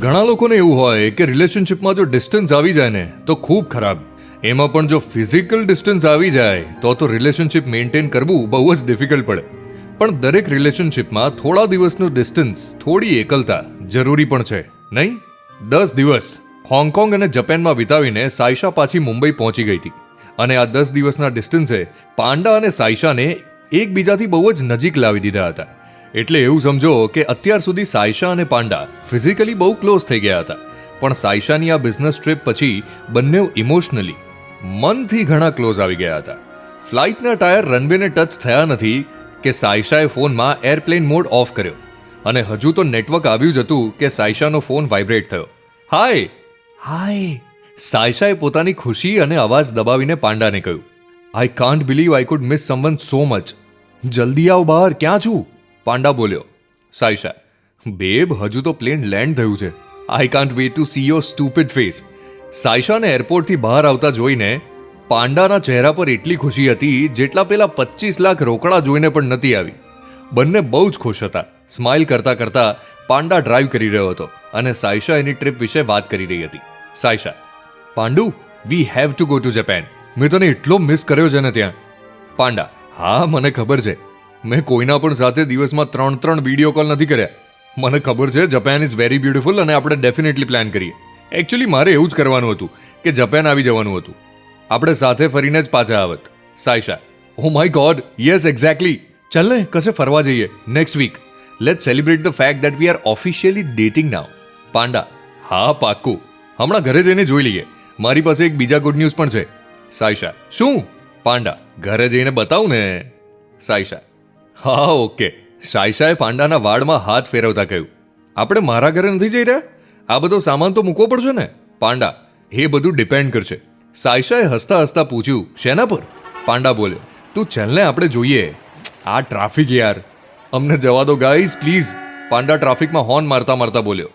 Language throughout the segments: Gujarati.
ઘણા લોકોને એવું હોય કે રિલેશનશિપમાં જો ડિસ્ટન્સ આવી જાય ને તો ખૂબ ખરાબ. એમાં પણ જો ફિઝિકલ ડિસ્ટન્સ આવી જાય તો રિલેશનશિપ મેન્ટેન કરવું બહુ જ ડિફિકલ્ટ પડે. પણ દરેક રિલેશનશિપમાં થોડા દિવસનું ડિસ્ટન્સ, થોડી એકલતા જરૂરી પણ છે, નહીં? 10 દિવસ હોંગકોંગ અને જાપાનમાં વિતાવીને સાયશા પાછી મુંબઈ પહોંચી ગઈ હતી. અને આ 10 દિવસના ડિસ્ટન્સે પાંડા અને સાયશાને એકબીજાથી બહુ જ નજીક લાવી દીધા હતા. એટલે એવું સમજો કે અત્યાર સુધી સાયશા અને પાંડા ફિઝિકલી બહુ ક્લોઝ થઈ ગયા હતા. પણ સાયશાની આ બિઝનેસ ટ્રીપ પછી બંને ઇમોશનલી, મનથી ઘણા ક્લોઝ આવી ગયા હતા. ફ્લાઇટના ટાયર રનવેને ટચ થયા નથી કે સાયશાએ ફોનમાં એરપ્લેન મોડ ઓફ કર્યો અને હજુ તો નેટવર્ક આવ્યું જ હતું કે સાયશાનો ફોન વાઇબ્રેટ થયો. હાય હાય, સાયશાએ પોતાની ખુશી અને અવાજ દબાવીને પાંડાને કહ્યું, I can't believe I could miss someone so much. જલ્દી આવ બહાર, ક્યાં છું? પાંડા બોલ્યો. સાયશા, બેબ, હજુ તો પ્લેન લેન્ડ થયું છે. I can't wait to see your stupid face. સાયશાને એરપોર્ટથી બહાર આવતા જોઈને પાંડાના ચહેરા પર એટલી ખુશી હતી જેટલા પેલા 25 લાખ રોકડા જોઈને પણ નથી આવી. બંને બહુ જ ખુશ હતા. સ્માઇલ કરતા કરતા પાંડા ડ્રાઈવ કરી રહ્યો હતો અને સાયશા એની ટ્રીપ વિશે વાત કરી રહી હતી. Saisha, Pandu, we have to go to Japan. મેં તને એટલો મિસ કર્યો છે ને ત્યાં. પાંડા, હા મને ખબર છે. મેં કોઈના પણ સાથે દિવસમાં 3 વિડીયો કોલ નથી કર્યા. મને ખબર છે જાપાન ઇઝ વેરી બ્યુટીફુલ અને આપણે ડેફિનેટલી પ્લાન કરીએ. એકચ્યુઅલી મારે એવું જ કરવાનું હતું કે જાપાન આવી જવાનું હતું. આપણે સાથે ફરીને જ પાછા આવત. Saisha, oh my god, yes exactly. ચાલ ને કશે ફરવા જઈએ next week. Let's celebrate the fact that we are officially dating now. Panda, હા પાક્કું. હમણાં ઘરે જઈને જોઈ લઈએ. મારી પાસે એક બીજા ગુડ ન્યૂઝ પણ છે. સાયશા, શું? પાંડા, ઘરે જઈને બતાવું ને. સાયશા, હા ઓકે. સાયશાએ પાંડાના વાળમાં હાથ ફેરવતા કહ્યું, આપણે મારા ઘરે નથી જઈ રહ્યા? આ બધો સામાન તો મૂકવો પડશે ને. પાંડા, એ બધું ડિપેન્ડ કરશે. સાયશાએ હસતા હસતા પૂછ્યું, શેના પર? પાંડા બોલ્યો, તું ચાલને આપણે જોઈએ. આ ટ્રાફિક યાર, અમને જવા દો ગાઈઝ પ્લીઝ. પાંડા ટ્રાફિકમાં હોર્ન મારતા મારતા બોલ્યો.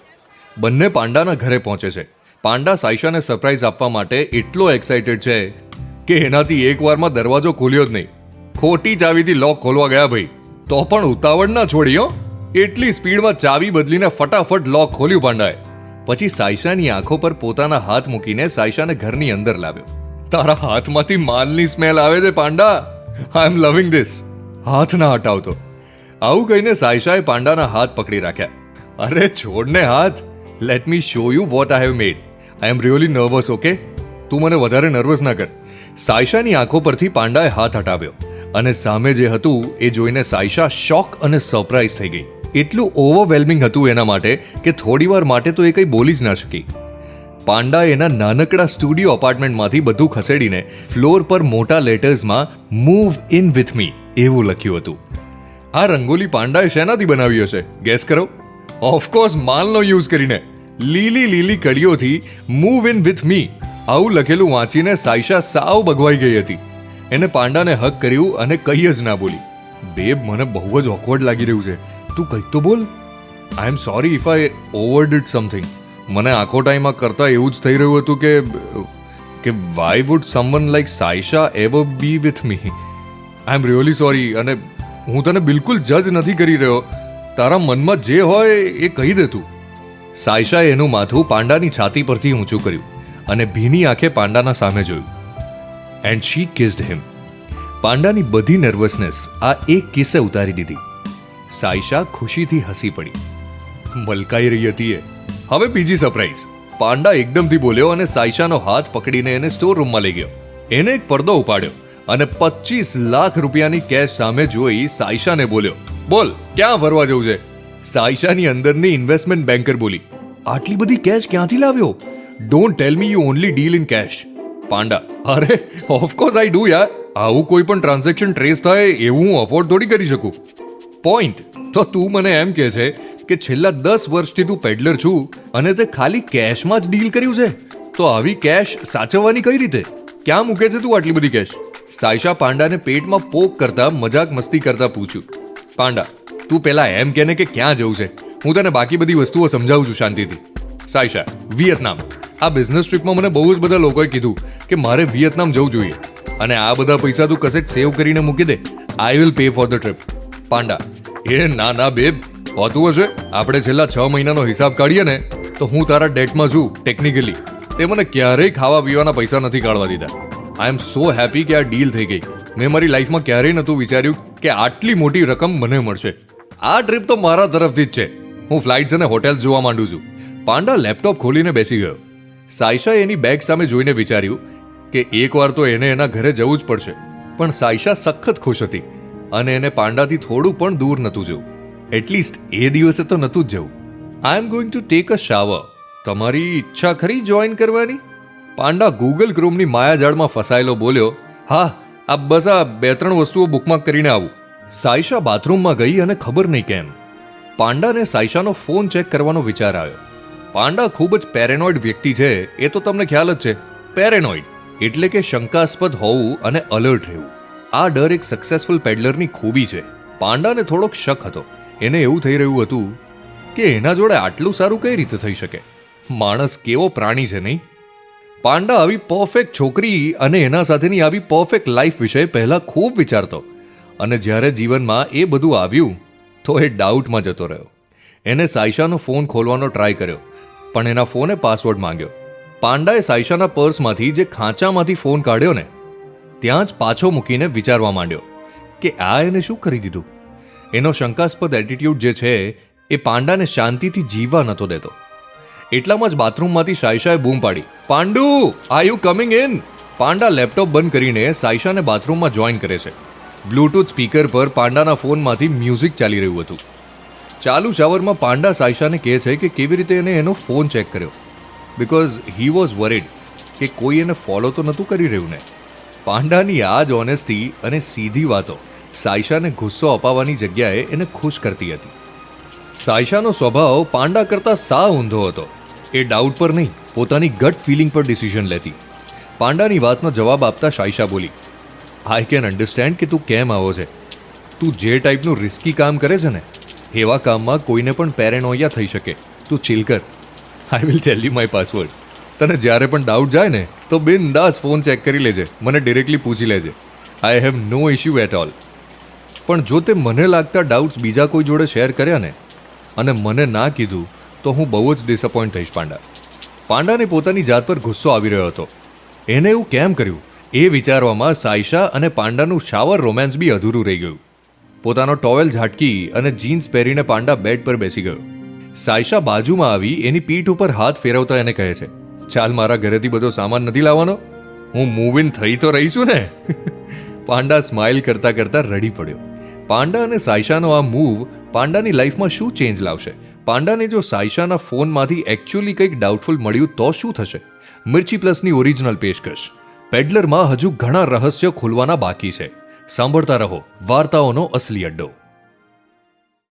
બંને પાંડાના ઘરે પહોંચે છે. પાંડા સાયશાને સરપ્રાઈઝ આપવા માટે એટલો એક્સાઇટેડ છે કે એનાથી એકવારમાં દરવાજો ખોલ્યો જ નહીં. ખોટી ચાવીથી લોક ખોલવા ગયા ભાઈ, તો પણ ઉતાવળ ના છોડી હો. એટલી સ્પીડમાં ચાવી બદલીને ફટાફટ લોક ખોલ્યું પાંડાએ. પછી સાયશાની આંખો પર પોતાના હાથ મૂકીને સાયશાને ઘરની અંદર લાવ્યો. તારા હાથમાંથી માલની સ્મેલ આવે છે પાંડા. આઈ એમ લવિંગ ધીસ. હાથ ના હટાવતો. આવું કહીને સાયશાએ પાંડાના હાથ પકડી રાખ્યા. અરે છોડને હાથ. Let me show you what I have made. I am really nervous, okay? તું મને વધારે નર્વસ ના કર. સાયશાની આંખો પરથી પાંડાએ હાથ હટાવ્યો અને સામે જે હતું એ જોઈને સાયશા શોક અને સરપ્રાઈઝ થઈ ગઈ. એટલું ઓવરવેલ્મિંગ હતું એના માટે કે થોડીવાર માટે તો એ કંઈ બોલી જ ના શકી. પાંડાએ એના નાનકડા સ્ટુડિયો અપાર્ટમેન્ટમાંથી બધું ખસેડીને ફ્લોર પર મોટા લેટર્સમાં મૂવ ઇન વિથ મી એવું લખ્યું હતું. આ રંગોલી પાંડાએ શેનાથી બનાવી હશે? ગેસ કરો. ઓફકોર્સ માલનો યુઝ કરીને. લીલી લીલી કડીઓથી મૂવ ઇન વિથ મી આવું લખેલું વાંચીને સાયશા સાવ ભગવાઈ ગઈ હતી. એને પાંડાને હક કર્યું અને કંઈ જ ના બોલી. બેબ, મને બહુ જ ઓકવર્ડ લાગી રહ્યું છે. તું કંઈક તો બોલ. I am sorry if I overdid something. મને આખો ટાઈમ આ કરતા એવું જ થઈ રહ્યું હતું કે why would someone like Saisha ever be with me. I am really sorry. અને હું તને બિલકુલ જજ નથી કરી રહ્યો. તારા મનમાં જે હોય એ કહી દે તું. સાયશાએ એનું માથું પાંડાની છાતી પરથી ઊંચું કર્યું અને ભીની આંખે પાંડાના સામે જોયું. એન્ડ શી કિસ્ડ હિમ. પાંડાની બધી નર્વસનેસ આ એક કિસ્સે ઉતારી દીધી. સાયશા ખુશીથી હસી પડી. મલકાઈ રહી હતી એ. હવે બીજી સરપ્રાઈઝ. પાંડા એકદમથી બોલ્યો અને સાયશાનો હાથ પકડીને એને સ્ટોર રૂમમાં લઈ ગયો. એને એક પડદો ઉપાડ્યો અને 25 લાખ રૂપિયાની કેશ સામે જોઈ સાયશાને બોલ્યો, બોલ ક્યાં ફરવા જવું છે? સાયશાની અંદરની ઇન્વેસ્ટમેન્ટ બેન્કર બોલી, આટલી બધી કેશ ક્યાંથી લાવ્યો? Don't tell me you only deal in cash. Panda, અરે ઓફકોર્સ આઈ ડુ યાર. આવું કોઈ પણ ટ્રાન્ઝેક્શન ટ્રેસ થાય એવું હું અફોર્ડ થોડી કરી શકું. પોઈન્ટ. તો તું મને એમ કહે છે કે છેલ્લા 10 વર્ષથી તું પેડલર છું અને તે ખાલી કેશમાં જ ડીલ કર્યું છે? તો આવી કેશ સાચવવાની કઈ રીતે? ક્યાં મૂકે છે તું આટલી બધી કેશ? સાયશા પાંડાને પેટમાં પોક કરતા મજાક મસ્તી કરતા પૂછ્યું. પાંડા, તું પેલા એમ કહે ને કે ક્યાં જવું છે, હું તને બાકી બધી વસ્તુઓ સમજાવું છું શાંતિથી. સાયશા, વિયેતનામ. આ બિઝનેસ ટ્રીપમાં મને બહુ જ બધા લોકોએ કીધું કે મારે વિયેતનામ જવું જોઈએ અને આ બધા પૈસા તું કશેક સેવ કરીને મૂકી દે. I will pay for the trip. Panda, એ ના ના બેબ, હોતું હશે. આપણે છેલ્લા 6 મહિનાનો હિસાબ કાઢીએ ને તો હું તારા ડેટમાં છું ટેકનિકલી. તે મને ક્યારેય ખાવા પીવાના પૈસા નથી કાઢવા દીધા. આઈ એમ સો હેપી કે આ ડીલ થઈ ગઈ. મેં મારી લાઈફમાં ક્યારેય નહોતું વિચાર્યું કે આટલી મોટી રકમ મને મળશે. આ ટ્રીપ તો મારા તરફથી જ છે. હું ફ્લાઇટ્સ અને હોટેલ્સ જોવા માંડું છું. પાંડા લેપટોપ ખોલીને બેસી ગયો. સાયશાએ એની બેગ સામે જોઈને વિચાર્યું કે એકવાર તો એને એના ઘરે જવું જ પડશે. પણ સાયશા સખત ખુશ હતી અને એને પાંડાથી થોડું પણ દૂર નહોતું જવું. એટલીસ્ટ એ દિવસે તો નહોતું જ જવું. I am going to take a shower. તમારી ઈચ્છા ખરી જોઈન કરવાની? પાંડા ગૂગલ ક્રોમની માયાજાળમાં ફસાયેલો બોલ્યો. હા, આ બસ આ 2-3 વસ્તુઓ બુકમાર્ક કરીને આવું. સાયશા બાથરૂમમાં ગઈ અને ખબર નહીં કેમ પાંડાને સાયશાનો ફોન ચેક કરવાનો વિચાર આવ્યો. પાંડા ખૂબ જ પેરેનોઇડ વ્યક્તિ છે, એ તો તમને ખ્યાલ જ છે. પેરેનોઇડ એટલે કે શંકાસ્પદ હોવું અને અલર્ટ રહેવું. આ ડર એક સક્સેસફુલ પેડલરની ખૂબી છે. પાંડાને થોડોક શક હતો. એને એવું થઈ રહ્યું હતું કે એના જોડે આટલું સારું કઈ રીતે થઈ શકે. માણસ કેવો પ્રાણી છે નહીં? પાંડા આવી પરફેક્ટ છોકરી અને એના સાથેની આવી પરફેક્ટ લાઈફ વિશે પહેલા ખૂબ વિચારતો, અને જ્યારે જીવનમાં એ બધું આવ્યું તો એ ડાઉટમાં જતો રહ્યો. એને સાયશાનો ફોન ખોલવાનો ટ્રાય કર્યો, પણ એના ફોને પાસવર્ડ માંગ્યો. પાંડાએ સાયશાના પર્સમાંથી જે ખાંચામાંથી ફોન કાઢ્યો ને ત્યાં જ પાછો મૂકીને વિચારવા માંડ્યો કે આ એને શું કરી દીધું. એનો શંકાસ્પદ એટીટ્યુડ જે છે એ પાંડાને શાંતિથી જીવવા નહોતો દેતો. એટલામાં જ બાથરૂમમાંથી સાયશાએ બૂમ પાડી, Pandu, are you coming in? Panda laptop બંધ કરીને સાયશાને બાથરૂમમાં જોઈન કરે છે. બ્લૂટૂથ સ્પીકર પર પાંડાના ફોનમાંથી મ્યુઝિક ચાલી રહ્યું હતું. ચાલુ શાવરમાં પાંડા સાયશાને કહે છે કે કેવી રીતે એને એનો ફોન ચેક કર્યો, બિકોઝ હી વોઝ વરીડ કે કોઈ એને ફોલો તો નહોતું કરી રહ્યું ને. પાંડાની આ જ ઓનેસ્ટી અને સીધી વાતો સાયશાને ગુસ્સો અપાવવાની જગ્યાએ એને ખુશ કરતી હતી. સાયશાનો સ્વભાવ પાંડા કરતાં સાવ ઊંધો હતો. એ ડાઉટ પર નહીં, પોતાની ગટ ફિલિંગ પર ડિસિઝન લેતી. પાંડાની વાતનો જવાબ આપતા સાયશા બોલી, આઈ કેન અન્ડરસ્ટેન્ડ કે તું કેમ આવો છે. તું જે ટાઈપનું રિસ્કી કામ કરે છે ને એવા કામમાં કોઈને પણ પેરેનોયા થઈ શકે. તું ચીલ કર. I will tell you my password. તને જ્યારે પણ ડાઉટ જાય ને તો બિંદાસ ફોન ચેક કરી લેજે, મને ડિરેક્ટલી પૂછી લેજે. I have no issue at all. પણ જો તે મને લાગતા ડાઉટ્સ બીજા કોઈ જોડે શેર કર્યા ને અને મને ના કીધું તો હું બહુ જ ડિસઅપોઇન્ટ થઈશ. પાંડાને પોતાની જાત પર ગુસ્સો આવી રહ્યો હતો. એને એવું કેમ કર્યું એ વિચારવામાં સાયશા અને પાંડાનું શાવર રોમેન્સ બી અધૂરું રહી ગયું. પોતાનો ટોવેલ ઝાટકી અને જીન્સ પહેરીને પાંડા બેડ પર બેસી ગયો. સાયશા બાજુમાં આવી એની પીઠ ઉપર હાથ ફેરવતા એને કહે છે, ચાલ, મારા ઘરેથી બધો સામાન નથી લાવવાનો, હું મૂવ ઇન થઈ તો રહી છું ને. પાંડા સ્માઇલ કરતા કરતા રડી પડ્યો. પાંડા અને સાયશાનો આ મૂવ પાંડાની લાઈફમાં શું ચેન્જ લાવશે? પાંડાને જો સાયશાના ફોનમાંથી એકચ્યુઅલી કંઈક ડાઉટફુલ મળ્યું તો શું થશે? મિર્ચી પ્લસની ઓરિજિનલ પેશકશ. પેડલરમાં હજુ ઘણા રહસ્યો ખુલવાના બાકી છે. સાંભળતા રહો વાર્તાઓનો અસલી અડ્ડો.